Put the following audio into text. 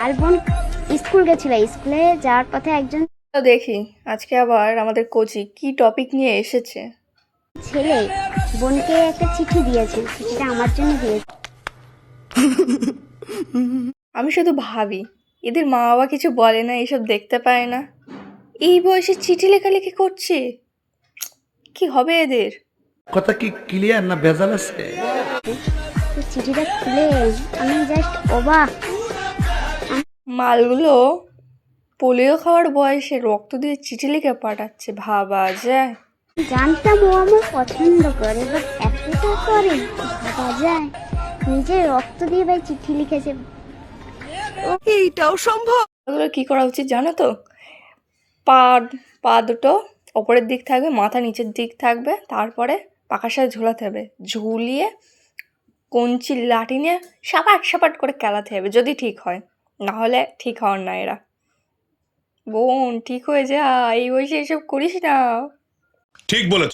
আর বোন স্কুল গেছিল, স্কুলে যাওয়ার পথে একজন তো দেখি আজকে আবার আমাদের কোচি কি টপিক নিয়ে এসেছে। ছেলে বোনকে একটা চিঠি দিয়েছে, চিঠিটা আমার জন্য দিয়েছে। আমি শুধু ভাবি এদের মা বাবা কিছু বলে না, এইসব দেখতে পায় না, এই বয়সে চিঠি লেখালেখি করছে, কি হবে এদের? কথা কি ক্লিয়ার না ভেজাল আছে? তো চিঠিটা খুলে আমি জাস্ট অবাক। মালগুলো পোলিও খাওয়ার বয়সে রক্ত দিয়ে চিঠি লিখে পাঠাচ্ছে, ভাবা যায়? জানতাম ও আমার পছন্দ করে, বাট এতটা করে ভাবা যায়? নিজে রক্ত দিয়ে ভাই চিঠি লিখেছে। এগুলো কি করা উচিত জানো তো? পা পা দুটো ওপরের দিক থাকবে, মাথা নিচের দিক থাকবে, তারপরে পাখার সাথে ঝোলাতে হবে, ঝুলিয়ে কঞ্চির লাঠি নিয়ে সাপাট সাপাট করে কেলাতে হবে, যদি ঠিক হয়। না হলে ঠিক হওয়ার না এরা। বোন ঠিক হয়ে যা, এই বয়সে এসব করিস না। ঠিক বলেছ।